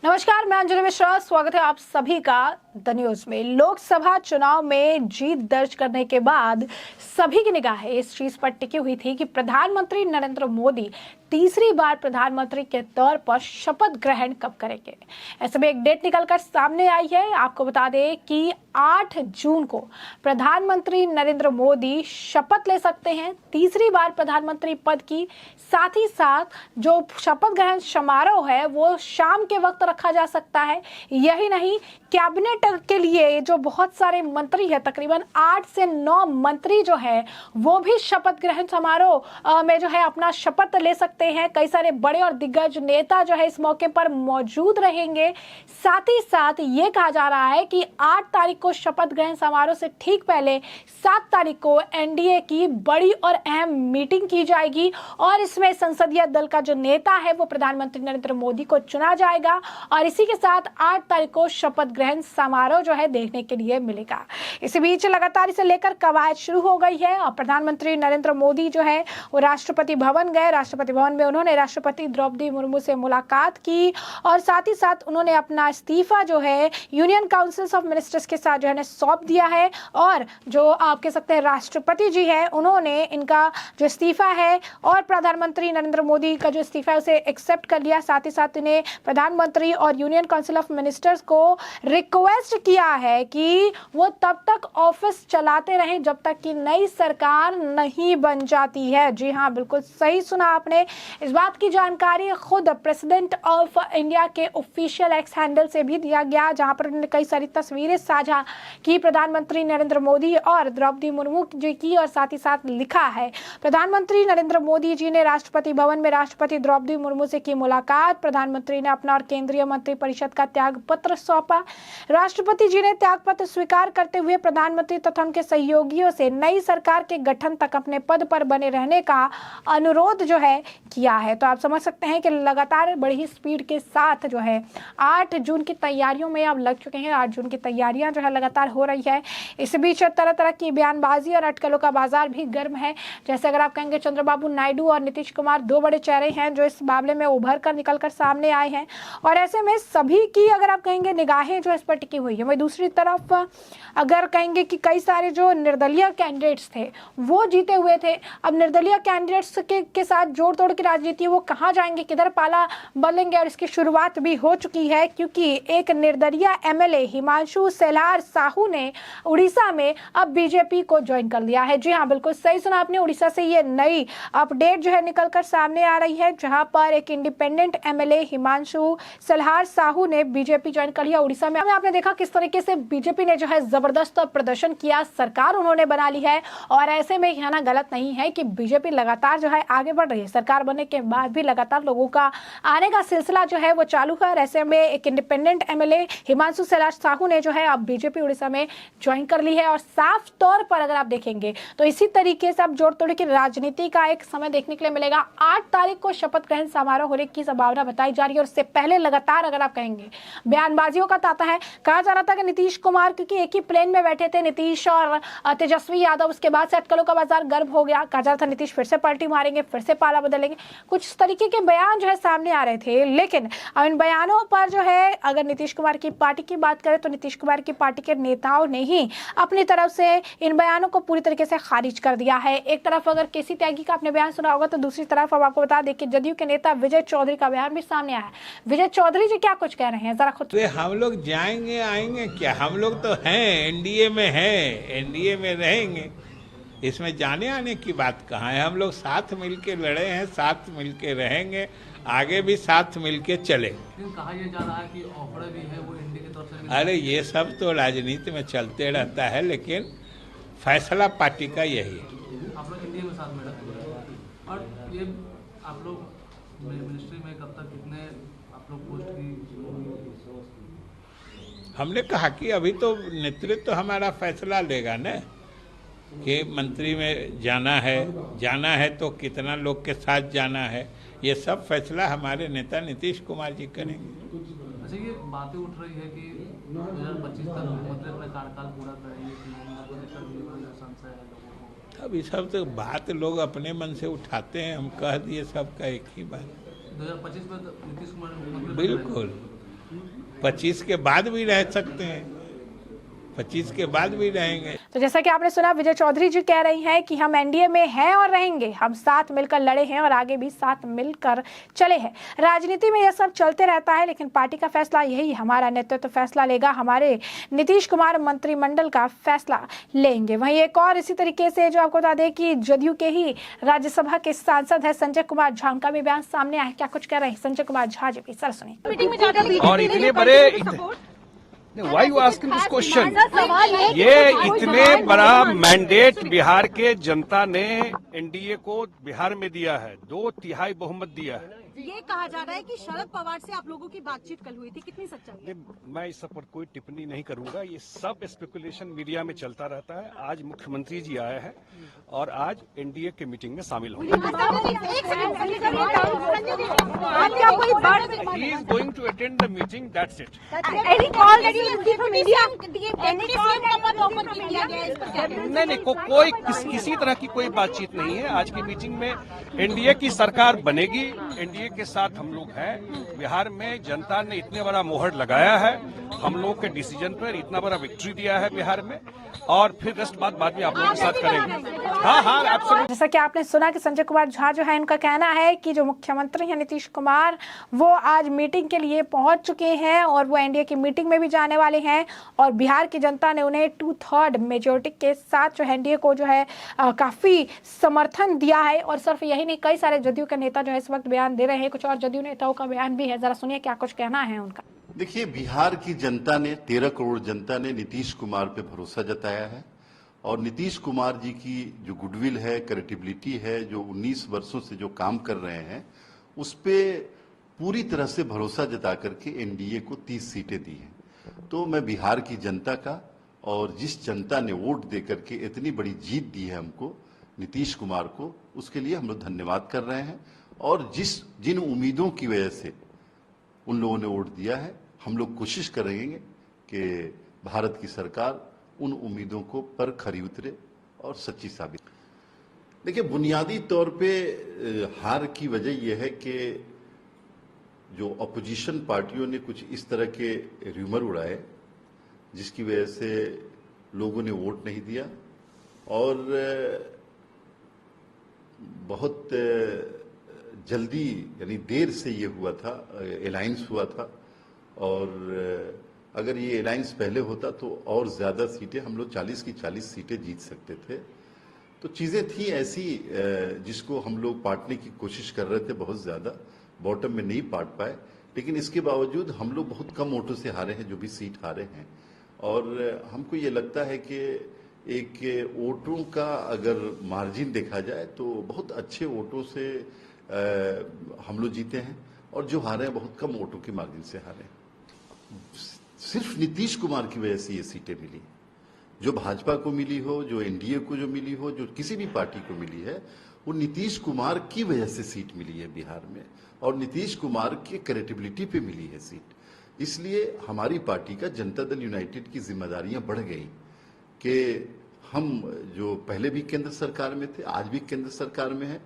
नमस्कार, मैं अंजलि मिश्रा। स्वागत है आप सभी का द न्यूज में। लोकसभा चुनाव में जीत दर्ज करने के बाद सभी की निगाहें इस चीज पर टिकी हुई थी कि प्रधानमंत्री नरेंद्र मोदी तीसरी बार प्रधानमंत्री के तौर पर शपथ ग्रहण कब करेंगे। ऐसे में एक डेट निकलकर सामने आई है। आपको बता दें कि 8 जून को प्रधानमंत्री नरेंद्र मोदी शपथ ले सकते हैं तीसरी बार प्रधानमंत्री पद की। साथ ही साथ जो शपथ ग्रहण समारोह है वो शाम के वक्त रखा जा सकता है। यही नहीं, कैबिनेट के लिए जो बहुत सारे मंत्री है, तकरीबन 8 से 9 मंत्री जो है वो भी शपथ ग्रहण समारोह में जो है अपना शपथ ले सकते हैं। कई सारे बड़े और दिग्गज नेता जो है इस मौके पर मौजूद रहेंगे। साथ ही साथ ये कहा जा रहा है कि 8 तारीख को शपथ ग्रहण समारोह से ठीक पहले 7 तारीख को एनडीए की बड़ी और अहम मीटिंग की जाएगी और इसमें संसदीय दल का जो नेता है वो प्रधानमंत्री नरेंद्र मोदी को चुना जाएगा और इसी के साथ 8 तारीख को शपथ ग्रहण समारोह जो है देखने के लिए मिलेगा। इसी बीच लगातार इसे लेकर कवायद शुरू हो गई है और प्रधानमंत्री नरेंद्र मोदी जो है वो राष्ट्रपति भवन गए। राष्ट्रपति भवन में उन्होंने राष्ट्रपति द्रौपदी मुर्मू से मुलाकात की और साथ ही साथ उन्होंने अपना इस्तीफा जो है यूनियन काउंसिल ऑफ मिनिस्टर्स के साथ जो है सौंप दिया है और जो आप कह सकते हैं राष्ट्रपति जी है उन्होंने इनका जो इस्तीफा है और प्रधानमंत्री नरेंद्र मोदी का जो इस्तीफा है उसे एक्सेप्ट कर लिया। साथ ही साथ इन्हें प्रधानमंत्री और यूनियन काउंसिल ऑफ मिनिस्टर्स को रिक्वेस्ट किया है कि वो तब तक ऑफिस चलाते रहें जब तक कि नई सरकार नहीं बन जाती है। जी हाँ, बिल्कुल सही सुना आपने। इस बात की जानकारी खुद प्रेसिडेंट ऑफ इंडिया के ऑफिशियल एक्स हैंडल से भी दिया गया, जहां पर उन्होंने कई सारी तस्वीरें साझा की प्रधानमंत्री नरेंद्र मोदी और द्रौपदी मुर्मू जी की और साथ ही साथ लिखा है प्रधानमंत्री नरेंद्र मोदी जी ने राष्ट्रपति भवन में राष्ट्रपति द्रौपदी मुर्मू से की मुलाकात। प्रधानमंत्री ने अपना और केंद्रीय मंत्री परिषद का त्याग पत्र सौंपा। राष्ट्रपति जी ने त्याग पत्र स्वीकार करते हुए प्रधानमंत्री तथा उनके सहयोगियों से नई सरकार के गठन तक अपने पद पर बने रहने का अनुरोध जो है किया है। तो आप समझ सकते हैं कि लगातार बड़ी स्पीड के साथ जो है 8 जून की तैयारियों में अब लग चुके हैं। 8 जून की तैयारियां जो है लगातार हो रही है। इस बीच तरह तरह की बयानबाजी और अटकलों का बाजार भी गर्म है। जैसे अगर आप कहेंगे चंद्रबाबू नायडू और नीतीश कुमार 2 बड़े चेहरे हैं जो इस मामले में उभर कर निकल कर सामने आए हैं और ऐसे में सभी की अगर आप कहेंगे निगाहें जो इस पर टिकी हुई है। वहीं दूसरी तरफ अगर कहेंगे कि कई सारे जो निर्दलीय कैंडिडेट्स थे वो जीते हुए थे। अब निर्दलीय कैंडिडेट्स के साथ जोड़ तोड़ की राजनीति वो कहाँ जाएंगे, किधर पाला बदलेंगे, और इसकी शुरुआत भी हो चुकी है क्योंकि एक निर्दलीय एमएलए हिमांशु सेलार साहू ने उड़ीसा में अब बीजेपी को ज्वाइन कर लिया है। जी हाँ, बिल्कुल सही सुना आपने। उड़ीसा से ये नई अपडेट जो है निकलकर सामने आ रही है, जहां पर एक इंडिपेंडेंट एमएलए हिमांशु सेलार साहू ने बीजेपी ज्वाइन कर लिया उड़ीसा में। आपने देखा किस तरीके से बीजेपी ने जो है जबरदस्त प्रदर्शन किया, सरकार उन्होंने बना ली है और ऐसे में कहना गलत नहीं है कि बीजेपी लगातार जो है आगे बढ़ रही है। सरकार बनने के बाद भी लगातार लोगों का आने का सिलसिला जो है वो चालू है। ऐसे में एक इंडिपेंडेंट एमएलए हिमांशु सेलार साहू ने जो है अब बीजेपी उड़ीसा में ज्वाइन कर ली है और साफ तौर पर अगर आप देखेंगे तो इसी तरीके से अब जोड़ तोड़ की राजनीति का एक समय देखने के लिए मिलेगा। 8 तारीख को शपथ ग्रहण समारोह होने की संभावना बताई जा रही है और उससे पहले लगातार अगर आप कहेंगे बयानबाजियों का तांता है। कहा जा रहा था कि नीतीश कुमार क्योंकि एक ही प्लेन में बैठे थे, नीतीश और तेजस्वी यादव, उसके बाद से अटकलों का बाजार गर्म हो गया। कहा जा रहा था नीतीश फिर से पलटी मारेंगे, फिर से पाला बदलेंगे, कुछ तरीके के बयान जो है सामने आ रहे थे। लेकिन इन बयानों पर जो है अगर नीतीश कुमार की पार्टी की बात करें तो नीतीश कुमार की पार्टी के नेताओं ने ही अपनी तरफ से इन बयानों को पूरी तरीके से खारिज कर दिया है। एक तरफ अगर केसी त्यागी का आपने बयान सुना होगा तो दूसरी तरफ अब आपको बता दें कि जदयू के नेता विजय चौधरी का बयान भी सामने आया है। विजय चौधरी जी क्या कुछ कह रहे हैं, जरा खुद। हम लोग जाएंगे आएंगे क्या, हम लोग तो हैं, एनडीए में हैं, एनडीए में रहेंगे, इसमें जाने आने की बात कहाँ है। हम लोग साथ मिलके लड़े हैं, साथ मिलके रहेंगे, आगे भी साथ मिलके चले। कहा यह जा रहा है कि ऑफर भी है वो एनडीए की तरफ से। अरे ये सब तो राजनीति में चलते रहता है, लेकिन फैसला पार्टी का यही है। आप लोग एनडीए में साथ में रहेंगे और ये आप लोग मिनिस्ट्री में कब तक कितने आप लोग पोस्ट की। हमने कहा कि अभी तो नेतृत्व हमारा फैसला लेगा न कि मंत्री में जाना है तो कितना लोग के साथ जाना है, ये सब फैसला हमारे नेता नीतीश कुमार जी करेंगे। अच्छा, ये बातें उठ रही है कि 2025 तक मुख्यमंत्री अपना कार्यकाल पूरा करेंगे, अब ये सब तो बात लोग अपने मन से उठाते हैं, हम कह दिए सबका एक ही बात। 2025 में नीतीश कुमार बिल्कुल 25 के बाद भी रह सकते हैं, 25 के बाद भी रहेंगे। तो जैसा कि आपने सुना, विजय चौधरी जी कह रही हैं कि हम एनडीए में हैं और रहेंगे, हम साथ मिलकर लड़े हैं और आगे भी साथ मिलकर चले हैं। राजनीति में यह सब चलते रहता है, लेकिन पार्टी का फैसला यही, हमारा नेतृत्व फैसला लेगा, हमारे नीतीश कुमार मंत्रिमंडल का फैसला लेंगे। वहीं एक और इसी तरीके से जो आपको बता दें कि जदयू के ही राज्यसभा के सांसद है संजय कुमार झा, उनका भी बयान सामने आया, क्या कुछ कह रहे हैं संजय कुमार झा जी, सर सुनिए। और इतने बड़े Why you asking this question? ये इतने बड़ा मैंडेट बिहार के जनता ने एनडीए को बिहार में दिया है, 2/3 बहुमत दिया है। ये कहा जा रहा है कि शरद पवार से आप लोगों की बातचीत कल हुई थी, कितनी सच्चाई है? मैं इस सब पर कोई टिप्पणी नहीं करूंगा, ये सब स्पेकुलेशन मीडिया में चलता रहता है। आज मुख्यमंत्री जी आए हैं और आज एनडीए के मीटिंग में शामिल होंगे। He is going to attend the meeting, that's it. नहीं, कोई किसी तरह की कोई बातचीत नहीं है। आज की मीटिंग में एनडीए की सरकार बनेगी, एनडीए के साथ हम लोग हैं। बिहार में जनता ने इतने बड़ा मोहर लगाया है, हम लोग के डिसीजन पर इतना बड़ा विक्ट्री दिया है बिहार में, और फिर रेस्ट बाद में आप लोगों के साथ करेंगे। हाँ, एब्सोल्युटली। जैसा कि आपने सुना कि संजय कुमार झा जो है, उनका कहना है कि जो मुख्यमंत्री हैं नीतीश कुमार, वो आज मीटिंग के लिए पहुंच चुके हैं और वो एनडीए की मीटिंग में भी जाने वाले हैं, और बिहार की जनता ने उन्हें 2/3 मेजोरिटी के साथ जो एनडीए को जो है काफी समर्थन दिया है। और सिर्फ यही नहीं, कई सारे जदयू के नेता जो है इस वक्त बयान दे रहे हैं, कुछ और जदयू नेताओं का बयान भी है, जरा सुनिए क्या कुछ कहना है उनका। देखिए, बिहार की जनता ने, 13 करोड़ जनता ने नीतीश कुमार पे भरोसा जताया है, और नीतीश कुमार जी की जो गुडविल है, क्रेडिबिलिटी है, जो 19 वर्षों से जो काम कर रहे हैं, उस पे पूरी तरह से भरोसा जता करके एनडीए को 30 सीटें दी हैं। तो मैं बिहार की जनता का, और जिस जनता ने वोट दे करके इतनी बड़ी जीत दी है हमको, नीतीश कुमार को, उसके लिए हम लोग धन्यवाद कर रहे हैं। और जिन उम्मीदों की वजह से उन लोगों ने वोट दिया है, हम लोग कोशिश करेंगे कि भारत की सरकार उन उम्मीदों को पर खरी उतरे और सच्ची साबित। देखिए, बुनियादी तौर पे हार की वजह यह है कि जो अपोजिशन पार्टियों ने कुछ इस तरह के र्यूमर उड़ाए, जिसकी वजह से लोगों ने वोट नहीं दिया, और बहुत जल्दी, यानी देर से ये हुआ था, अलायंस हुआ था। और अगर ये अलायंस पहले होता तो और ज़्यादा सीटें, हम लोग 40 की 40 सीटें जीत सकते थे। तो चीज़ें थी ऐसी जिसको हम लोग बांटने की कोशिश कर रहे थे, बहुत ज़्यादा बॉटम में नहीं बांट पाए, लेकिन इसके बावजूद हम लोग बहुत कम वोटों से हारे हैं, जो भी सीट हारे हैं। और हमको ये लगता है कि एक वोटों का अगर मार्जिन देखा जाए तो बहुत अच्छे वोटों से हम लोग जीते हैं, और जो हारे हैं बहुत कम वोटों के मार्जिन से हारे हैं। सिर्फ नीतीश कुमार की वजह से ये सीटें मिली, जो भाजपा को मिली हो, जो एनडीए को जो मिली हो, जो किसी भी पार्टी को मिली है, वो नीतीश कुमार की वजह से सीट मिली है बिहार में, और नीतीश कुमार के क्रेडिबिलिटी पे मिली है सीट। इसलिए हमारी पार्टी का जनता दल यूनाइटेड की जिम्मेदारियां बढ़ गई कि हम जो पहले भी केंद्र सरकार में थे, आज भी केंद्र सरकार में हैं,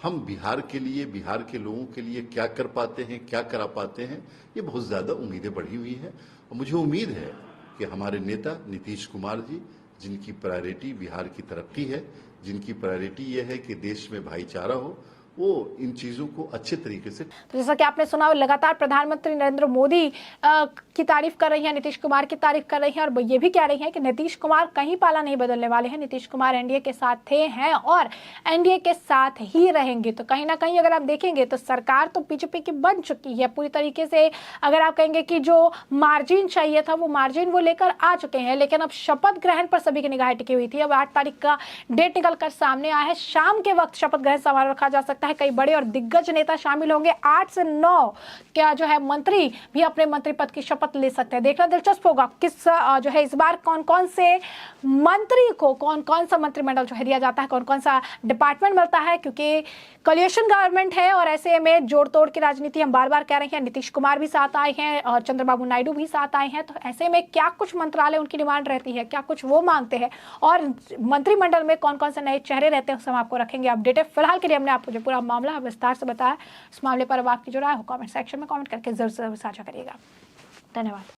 हम बिहार के लिए, बिहार के लोगों के लिए क्या कर पाते हैं, क्या करा पाते हैं, ये बहुत ज़्यादा उम्मीदें बढ़ी हुई हैं। और मुझे उम्मीद है कि हमारे नेता नीतीश कुमार जी, जिनकी प्रायोरिटी बिहार की तरक्की है, जिनकी प्रायोरिटी ये है कि देश में भाईचारा हो, वो इन चीजों को अच्छे तरीके से। तो जैसा कि आपने सुना, लगातार प्रधानमंत्री नरेंद्र मोदी की तारीफ कर रही हैं, नीतीश कुमार की तारीफ कर रही हैं, और ये भी कह रही हैं कि नीतीश कुमार कहीं पाला नहीं बदलने वाले हैं, नीतीश कुमार एनडीए के साथ थे, हैं और एनडीए के साथ ही रहेंगे। तो कहीं ना कहीं अगर आप देखेंगे तो सरकार तो बीजेपी की बन चुकी है पूरी तरीके से। अगर आप कहेंगे कि जो मार्जिन चाहिए था, वो मार्जिन वो लेकर आ चुके हैं, लेकिन अब शपथ ग्रहण पर सभी की निगाहें टिकी हुई थी। अब 8 तारीख का डेट निकल कर सामने आया है, शाम के वक्त शपथ ग्रहण समारोह रखा जा सकता है। कई बड़े और दिग्गज नेता शामिल होंगे, 8 से 9 क्या जो है मंत्री भी अपने मंत्री पद की शपथ ले सकते हैं। देखना दिलचस्प होगा किस जो है इस बार कौन कौन से मंत्री को कौन कौन सा मंत्रिमंडल जो है दिया जाता है, कौन कौन सा डिपार्टमेंट मिलता है, क्योंकि कोलिशन गवर्नमेंट है और ऐसे में जोड़ तोड़ की राजनीति हम बार बार कह रहे हैं। नीतीश कुमार भी साथ आए हैं और चंद्रबाबू नायडू भी साथ आए हैं, तो ऐसे में क्या कुछ मंत्रालय उनकी डिमांड रहती है, क्या कुछ वो मांगते हैं, और मंत्रिमंडल में कौन कौन से नए चेहरे रहते हैं, उसे हम आपको रखेंगे अपडेटेड। फिलहाल के लिए हमने आपको जो पूरा मामला विस्तार से बताया, इस मामले पर अब आपकी जो राय हो कमेंट सेक्शन में कमेंट करके जरूर साझा करिएगा। धन्यवाद।